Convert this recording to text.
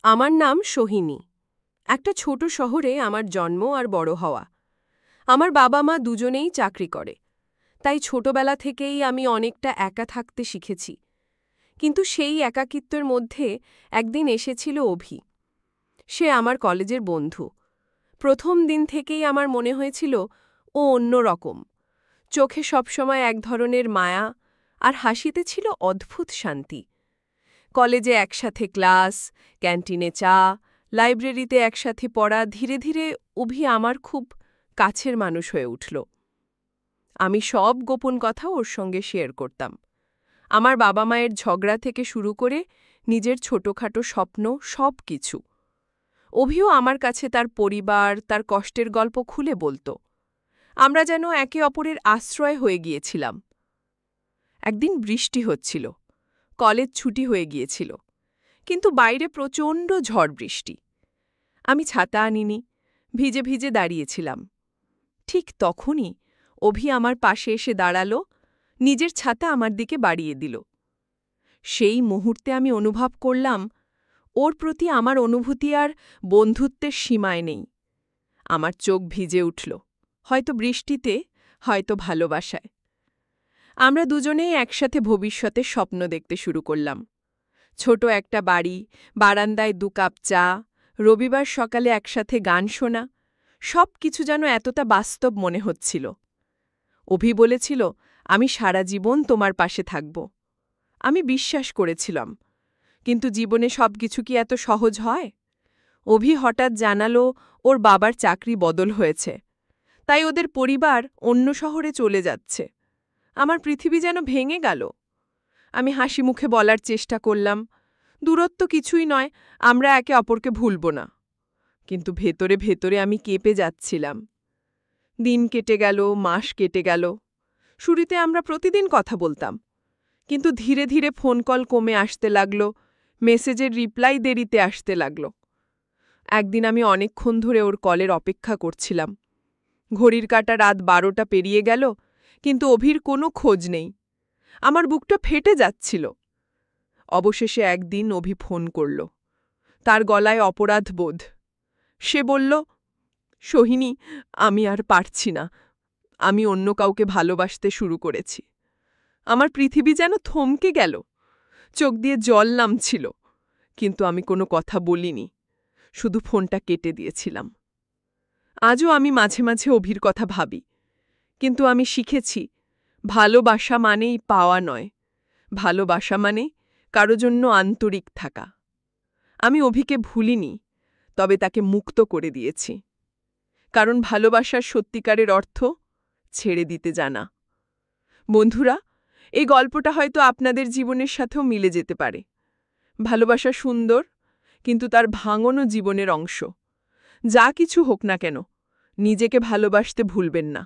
আমার নাম সোহিনী। একটা ছোট শহরে আমার জন্ম আর বড় হওয়া। আমার বাবা মা দুজনেই চাকরি করে, তাই ছোটবেলা থেকেই আমি অনেকটা একা থাকতে শিখেছি। কিন্তু সেই একাকিত্বের মধ্যে একদিন এসেছিল অভি। সে আমার কলেজের বন্ধু। প্রথম দিন থেকেই আমার মনে হয়েছিল ও অন্যরকম। চোখে সবসময় এক ধরনের মায়া, আর হাসিতে ছিল অদ্ভুত শান্তি। কলেজে একসাথে ক্লাস, ক্যান্টিনে চা, লাইব্রেরিতে একসাথে পড়া, ধীরে ধীরে অভি আমার খুব কাছের মানুষ হয়ে উঠল। আমি সব গোপন কথা ওর সঙ্গে শেয়ার করতাম। আমার বাবা মায়ের ঝগড়া থেকে শুরু করে নিজের ছোটখাটো স্বপ্ন, সব কিছু। অভিও আমার কাছে তার পরিবার, তার কষ্টের গল্প খুলে বলত। আমরা যেন একে অপরের আশ্রয় হয়ে গিয়েছিলাম। একদিন বৃষ্টি হচ্ছিল, কলেজ ছুটি হয়ে গিয়েছিল, কিন্তু বাইরে প্রচণ্ড ঝড় বৃষ্টি। আমি ছাতা আনিনি, ভিজে ভিজে দাঁড়িয়েছিলাম। ঠিক তখনই অভি আমার পাশে এসে দাঁড়ালো, নিজের ছাতা আমার দিকে বাড়িয়ে দিল। সেই মুহূর্তে আমি অনুভব করলাম ওর প্রতি আমার অনুভূতি আর বন্ধুত্বের সীমায় নেই। আমার চোখ ভিজে উঠল, হয়তো বৃষ্টিতে, হয়তো ভালোবাসায়। আমরা দুজনেই একসাথে ভবিষ্যতের স্বপ্ন দেখতে শুরু করলাম। ছোট একটা বাড়ি, বারান্দায় 2 কাপ চা, রবিবার সকালে একসাথে গান শোনা, সব কিছু যেন এতটা বাস্তব মনে হচ্ছিল। অভি বলেছিল, আমি সারা জীবন তোমার পাশে থাকব। আমি বিশ্বাস করেছিলাম, কিন্তু জীবনে সব কিছু কি এত সহজ হয়? অভি হঠাৎ জানালো ওর বাবার চাকরি বদল হয়েছে, তাই ওদের পরিবার অন্য শহরে চলে যাচ্ছে। আমার পৃথিবী যেন ভেঙে গেল। আমি হাসি মুখে বলার চেষ্টা করলাম, দূরত্ব কিছুই নয়, আমরা একে অপরকে ভুলব না। কিন্তু ভেতরে ভেতরে আমি কেঁপে যাচ্ছিলাম। দিন কেটে গেল, মাস কেটে গেল। শুরুতে আমরা প্রতিদিন কথা বলতাম, কিন্তু ধীরে ধীরে ফোন কল কমে আসতে লাগল, মেসেজের রিপ্লাই দেরিতে আসতে লাগল। একদিন আমি অনেকক্ষণ ধরে ওর কলের অপেক্ষা করছিলাম। ঘড়ির কাঁটা রাত 12টা পেরিয়ে গেল, কিন্তু অভির কোনো খোঁজ নেই। আমার বুকটা ফেটে যাচ্ছিল। অবশেষে একদিন অভি ফোন করল। তার গলায় অপরাধ বোধ। সে বলল, সোহিনী, আমি আর পারছি না। আমি অন্য কাউকে ভালোবাসতে শুরু করেছি। আমার পৃথিবী যেন থমকে গেল। চোখ দিয়ে জল নামছিল, কিন্তু আমি কোনো কথা বলিনি, শুধু ফোনটা কেটে দিয়েছিলাম। আজও আমি মাঝে মাঝে অভির কথা ভাবি, কিন্তু আমি শিখেছি, ভালোবাসা মানেই পাওয়া নয়, ভালোবাসা মানে কারো জন্য আন্তরিক থাকা। আমি অভিকে ভুলিনি, তবে তাকে মুক্ত করে দিয়েছি। কারণ ভালোবাসার সত্যিকারের অর্থ ছেড়ে দিতে জানা। বন্ধুরা, এই গল্পটা হয়তো আপনাদের জীবনের সাথেও মিলে যেতে পারে। ভালোবাসা সুন্দর, কিন্তু তার ভাঙনও জীবনের অংশ। যা কিছু হোক না কেন, নিজেকে ভালোবাসতে ভুলবেন না।